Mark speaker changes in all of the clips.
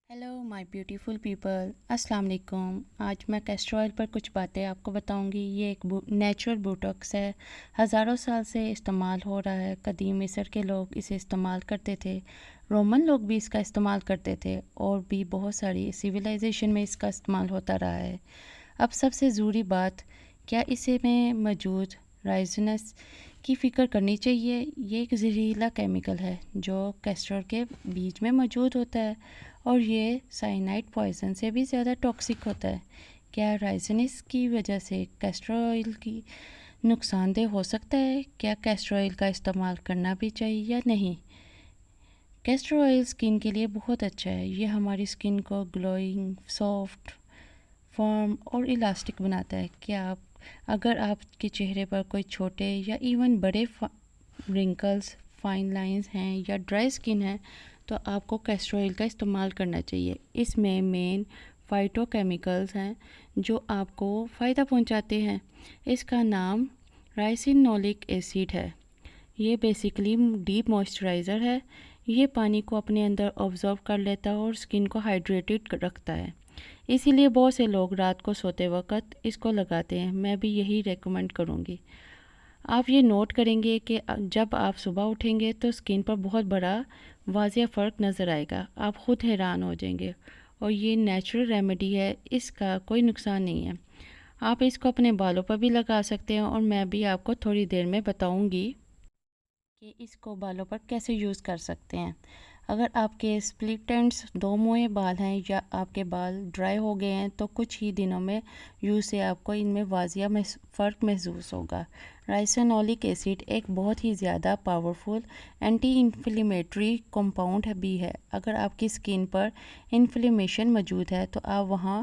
Speaker 1: Hello my beautiful people, السلام علیکم۔ آج میں کیسٹر آئل پر کچھ باتیں آپ کو بتاؤں گی۔ یہ ایک نیچرل بوٹاکس ہے، ہزاروں سال سے استعمال ہو رہا ہے۔ قدیم مصر کے لوگ اسے استعمال کرتے تھے، رومن لوگ بھی اس کا استعمال کرتے تھے، اور بھی بہت ساری سویلائزیشن میں اس کا استعمال ہوتا رہا ہے۔ اب سب سے ضروری بات، کیا اسے میں موجود رائزنس کی فکر کرنی چاہیے؟ یہ ایک زہریلا کیمیکل ہے جو کیسٹر کے بیج میں موجود ہوتا ہے، اور یہ سائنائڈ پوائزن سے بھی زیادہ ٹاکسک ہوتا ہے۔ کیا رائزنس کی وجہ سے کیسٹر آئل کی نقصان دہ ہو سکتا ہے؟ کیا کیسٹر آئل کا استعمال کرنا بھی چاہیے یا نہیں؟ کیسٹر آئل سکن کے لیے بہت اچھا ہے۔ یہ ہماری سکن کو گلوئنگ، سافٹ، فارم اور الاسٹک بناتا ہے۔ اگر آپ کے چہرے پر کوئی چھوٹے یا ایون بڑے رنکلز، فائن لائنز ہیں یا ڈرائی سکن ہے تو آپ کو کیسٹر آئل کا استعمال کرنا چاہیے۔ اس میں مین فائٹو کیمیکلز ہیں جو آپ کو فائدہ پہنچاتے ہیں۔ اس کا نام رائسینولک ایسڈ ہے۔ یہ بیسیکلی ڈیپ موئسچرائزر ہے۔ یہ پانی کو اپنے اندر آبزرو کر لیتا ہے اور سکن کو ہائیڈریٹڈ رکھتا ہے۔ اسی لیے بہت سے لوگ رات کو سوتے وقت اس کو لگاتے ہیں۔ میں بھی یہی ریکمینڈ کروں گی۔ آپ یہ نوٹ کریں گے کہ جب آپ صبح اٹھیں گے تو سکن پر بہت بڑا واضح فرق نظر آئے گا۔ آپ خود حیران ہو جائیں گے، اور یہ نیچرل ریمیڈی ہے، اس کا کوئی نقصان نہیں ہے۔ آپ اس کو اپنے بالوں پر بھی لگا سکتے ہیں، اور میں بھی آپ کو تھوڑی دیر میں بتاؤں گی کہ اس کو بالوں پر کیسے یوز کر سکتے ہیں۔ اگر آپ کے سپلٹ اینڈز، دو منھے بال ہیں، یا آپ کے بال ڈرائی ہو گئے ہیں تو کچھ ہی دنوں میں یوز سے آپ کو ان میں واضح فرق محسوس ہوگا۔ رائسینولک ایسڈ ایک بہت ہی زیادہ پاورفل اینٹی انفلیمیٹری کمپاؤنڈ بھی ہے۔ اگر آپ کی سکن پر انفلیمیشن موجود ہے تو آپ وہاں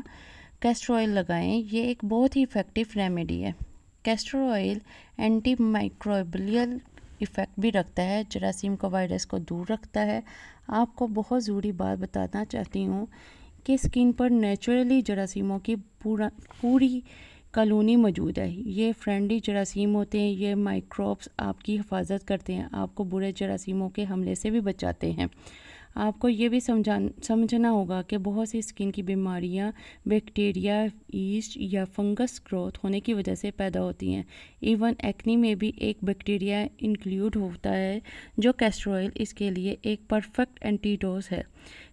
Speaker 1: کیسٹر آئل لگائیں۔ یہ ایک بہت ہی ایفیکٹو ریمیڈی ہے۔ Castor oil anti microbial effect بھی رکھتا ہے، جراثیم کو، وائرس کو دور رکھتا ہے۔ آپ کو بہت ضروری بات بتانا چاہتی ہوں کہ سکن پر نیچرلی جراثیموں کی پوری کالونی موجود ہے۔ یہ فرینڈلی جراثیم ہوتے ہیں۔ یہ مائکروبس آپ کی حفاظت کرتے ہیں، آپ کو برے جراثیموں کے حملے سے بھی بچاتے ہیں۔ آپ کو یہ بھی سمجھنا ہوگا کہ بہت سی سکن کی بیماریاں بیکٹیریا، ایسٹ یا فنگس گروتھ ہونے کی وجہ سے پیدا ہوتی ہیں۔ ایون ایکنی میں بھی ایک بیکٹیریا انکلیوڈ ہوتا ہے، جو کیسٹر آئل اس کے لیے ایک پرفیکٹ اینٹیڈوٹ ہے۔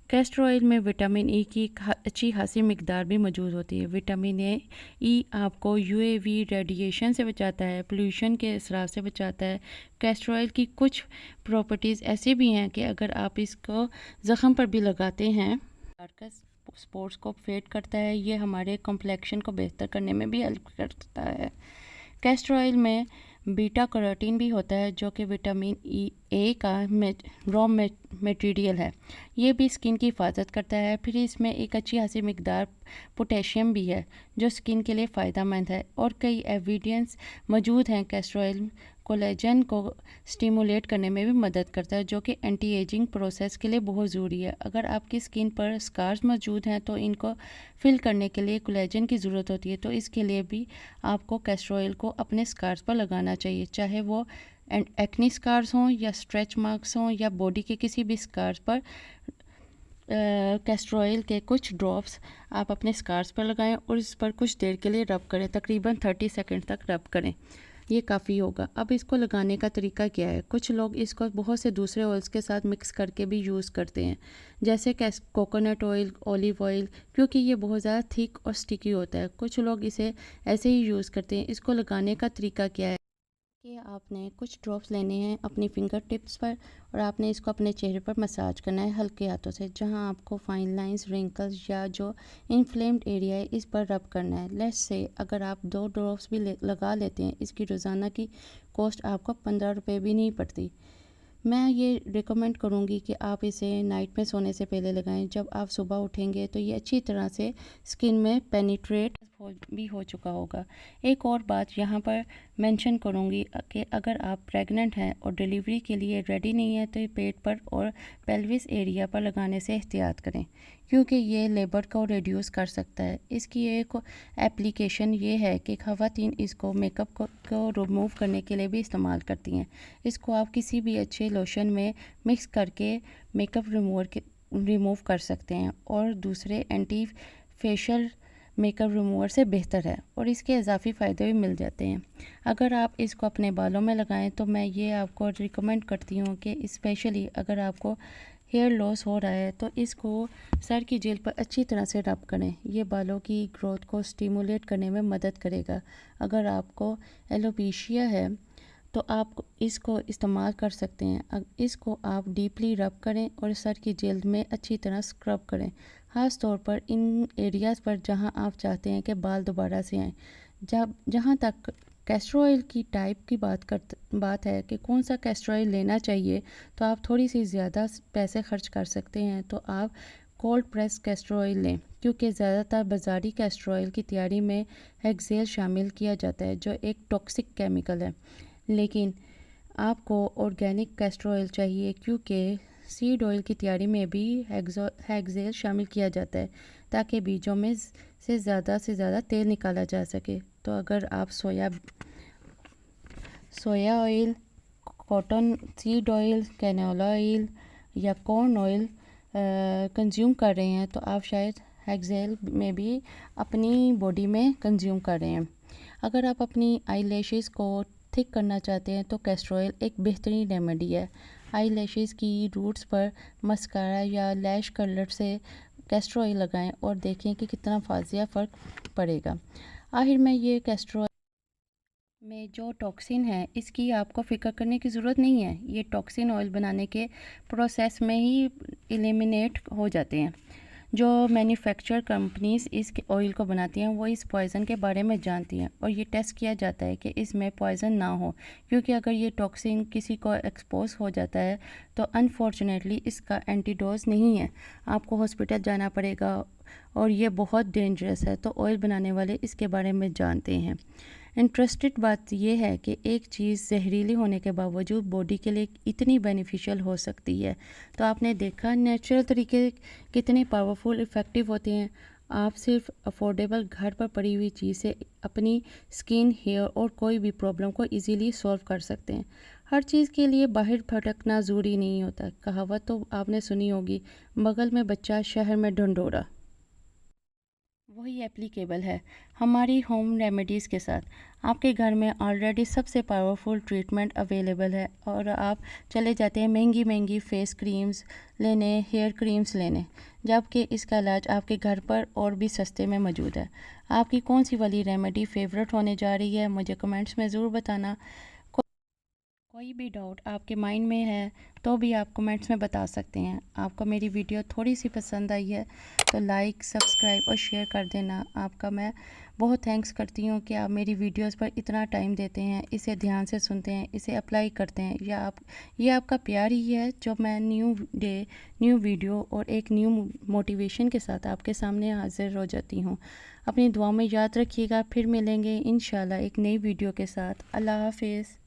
Speaker 1: کیسٹر آئل میں وٹامن ای کی اچھی خاصی مقدار بھی موجود ہوتی ہے۔ وٹامن ای آپ کو UAV ریڈیشن سے بچاتا ہے، پولوشن کے اثرات سے بچاتا ہے۔ کیسٹر آئل کی کچھ پراپرٹیز ایسی بھی ہیں کہ اگر آپ اس کو زخم پر بھی لگاتے ہیں، اسپورٹس کو فیڈ کرتا ہے۔ یہ ہمارے کمپلیکشن کو بہتر کرنے میں بھی ہیلپ کرتا ہے۔ کیسٹر آئل میں بیٹا کیروٹین بھی ہوتا ہے، جو کہ وٹامن اے کا را میٹیریل ہے۔ یہ بھی سکن کی حفاظت کرتا ہے۔ پھر اس میں ایک اچھی خاصی مقدار پوٹیشیم بھی ہے، جو سکن کے لیے فائدہ مند ہے، اور کئی ایویڈنس موجود ہیں۔ کیسٹر آئل کولیجن کو سٹیمولیٹ کرنے میں بھی مدد کرتا ہے، جو کہ اینٹی ایجنگ پروسیس کے لیے بہت ضروری ہے۔ اگر آپ کی سکن پر اسکارز موجود ہیں تو ان کو فل کرنے کے لیے کولیجن کی ضرورت ہوتی ہے، تو اس کے لیے بھی آپ کو کیسٹر آئل کو اپنے اسکارز پر لگانا چاہیے، چاہے وہ ایکنی اسکارز ہوں یا اسٹریچ مارکس ہوں یا باڈی کے کسی بھی اسکارز پر۔ کیسٹر آئل کے کچھ ڈراپس آپ اپنے اسکارز پر لگائیں اور اس پر کچھ دیر کے لیے رب کریں، تقریباً 30 سیکنڈ تک رب کریں، یہ کافی ہوگا۔ اب اس کو لگانے کا طریقہ کیا ہے؟ کچھ لوگ اس کو بہت سے دوسرے آئلس کے ساتھ مکس کر کے بھی یوز کرتے ہیں، جیسے کوکونٹ آئل، اولیو آئل، کیونکہ یہ بہت زیادہ تھک اور سٹیکی ہوتا ہے۔ کچھ لوگ اسے ایسے ہی یوز کرتے ہیں۔ اس کو لگانے کا طریقہ کیا ہے کہ آپ نے کچھ ڈراپس لینے ہیں اپنی فنگر ٹپس پر، اور آپ نے اس کو اپنے چہرے پر مساج کرنا ہے ہلکے ہاتھوں سے، جہاں آپ کو فائن لائنز، رنکلز یا جو انفلیمڈ ایریا ہے اس پر رب کرنا ہے۔ لیٹس سے اگر آپ 2 ڈراپس بھی لگا لیتے ہیں، اس کی روزانہ کی کاسٹ آپ کو 15 روپے بھی نہیں پڑتی۔ میں یہ ریکمینڈ کروں گی کہ آپ اسے نائٹ میں سونے سے پہلے لگائیں۔ جب آپ صبح اٹھیں گے تو یہ اچھی طرح سے سکن میں پینیٹریٹ بھی ہو چکا ہوگا۔ ایک اور بات یہاں پر مینشن کروں گی کہ اگر آپ پریگننٹ ہیں اور ڈیلیوری کے لیے ریڈی نہیں ہیں تو پیٹ پر اور پیلوس ایریا پر لگانے سے احتیاط کریں، کیونکہ یہ لیبر کو ریڈیوس کر سکتا ہے۔ اس کی ایک ایپلیکیشن یہ ہے کہ خواتین اس کو میک اپ کو ریموو کرنے کے لیے بھی استعمال کرتی ہیں۔ اس کو آپ کسی بھی اچھے لوشن میں مکس کر کے میک اپ ریموور ریموو کر سکتے ہیں اور دوسرے anti facial make up remover سے بہتر ہے، اور اس کے اضافی فائدے بھی مل جاتے ہیں۔ اگر آپ اس کو اپنے بالوں میں لگائیں تو میں یہ آپ کو ریکمینڈ کرتی ہوں کہ اسپیشلی اگر آپ کو ہیئر لاس ہو رہا ہے تو اس کو سر کی جیل پر اچھی طرح سے رب کریں۔ یہ بالوں کی گروتھ کو سٹیمولیٹ کرنے میں مدد کرے گا۔ اگر آپ کو ایلوپیشیا ہے تو آپ اس کو استعمال کر سکتے ہیں۔ اس کو آپ ڈیپلی رب کریں اور سر کی جلد میں اچھی طرح اسکرب کریں، خاص طور پر ان ایریاز پر جہاں آپ چاہتے ہیں کہ بال دوبارہ سے آئیں۔ جہاں تک کیسٹر آئل کی ٹائپ کی بات ہے کہ کون سا کیسٹر آئل لینا چاہیے، تو آپ تھوڑی سی زیادہ پیسے خرچ کر سکتے ہیں تو آپ کولڈ پریس کیسٹر آئل لیں، کیونکہ زیادہ تر بازاری کیسٹر آئل کی تیاری میں ہیگزیل شامل کیا جاتا ہے جو ایک ٹاکسک کیمیکل ہے، لیکن آپ کو آرگینک کیسٹر آئل چاہیے کیونکہ سیڈ آئل کی تیاری میں بھی ہیگزیل شامل کیا جاتا ہے تاکہ بیجوں میں سے زیادہ تیل نکالا جا سکے۔ تو اگر آپ soya oil, cotton seed oil, canola oil یا کارن آئل کنزیوم کر رہے ہیں تو آپ شاید ہیگزیل میں بھی اپنی باڈی میں کنزیوم کر رہے ہیں۔ اگر آپ اپنی آئی لیشز کو تھک کرنا چاہتے ہیں تو کیسٹر آئل ایک بہترین ریمیڈی ہے۔ آئی لیشز کی روٹس پر مسکارا یا لیش کرلر سے کیسٹر آئل لگائیں اور دیکھیں کہ کتنا واضح فرق پڑے گا۔ آخر میں یہ کیسٹر آئل میں جو ٹاکسن ہے اس کی آپ کو فکر کرنے کی ضرورت نہیں ہے، یہ ٹاکسن آئل بنانے کے پروسیس میں ہی ایلیمینیٹ ہو جاتے ہیں۔ جو مینوفیکچر کمپنیز اس آئل کو بناتی ہیں وہ اس پوائزن کے بارے میں جانتی ہیں اور یہ ٹیسٹ کیا جاتا ہے کہ اس میں پوائزن نہ ہو، کیونکہ اگر یہ ٹاکسن کسی کو ایکسپوز ہو جاتا ہے تو انفارچونیٹلی اس کا اینٹی ڈوز نہیں ہے، آپ کو ہاسپٹل جانا پڑے گا اور یہ بہت ڈینجرس ہے۔ تو آئل بنانے والے اس کے بارے میں جانتے ہیں۔ انٹرسٹڈ بات یہ ہے کہ ایک چیز زہریلی ہونے کے باوجود باڈی کے لیے اتنی بینیفیشل ہو سکتی ہے۔ تو آپ نے دیکھا نیچرل طریقے کتنے پاورفل افیکٹو ہوتے ہیں۔ آپ صرف افورڈیبل گھر پر پڑی ہوئی چیز سے اپنی سکن، ہیئر اور کوئی بھی پرابلم کو ایزیلی سولو کر سکتے ہیں۔ ہر چیز کے لیے باہر بھٹکنا ضروری نہیں ہوتا۔ کہاوت تو آپ نے سنی ہوگی، بغل میں بچہ شہر میں ڈھنڈورا، وہی ایپلیکیبل ہے ہماری ہوم ریمیڈیز کے ساتھ۔ آپ کے گھر میں آلریڈی سب سے پاورفل ٹریٹمنٹ اویلیبل ہے اور آپ چلے جاتے ہیں مہنگی فیس کریمز لینے، ہیئر کریمز لینے، جبکہ اس کا علاج آپ کے گھر پر اور بھی سستے میں موجود ہے۔ آپ کی کون سی والی ریمیڈی فیورٹ ہونے جا رہی ہے مجھے کمنٹس میں ضرور بتانا۔ کوئی بھی ڈاؤٹ آپ کے مائنڈ میں ہے تو بھی آپ کمنٹس میں بتا سکتے ہیں۔ آپ کو میری ویڈیو تھوڑی سی پسند آئی ہے تو لائک، سبسکرائب اور شیئر کر دینا۔ آپ کا میں بہت تھینکس کرتی ہوں کہ آپ میری ویڈیوز پر اتنا ٹائم دیتے ہیں، اسے دھیان سے سنتے ہیں، اسے اپلائی کرتے ہیں۔ یہ آپ کا پیار ہی ہے جو میں نیو ڈے، نیو ویڈیو اور ایک نیو موٹیویشن کے ساتھ آپ کے سامنے حاضر ہو جاتی ہوں۔ اپنی دعاؤں میں یاد رکھیے گا، پھر ملیں گے انشاءاللہ ایک نئی ویڈیو کے ساتھ۔ اللہ حافظ۔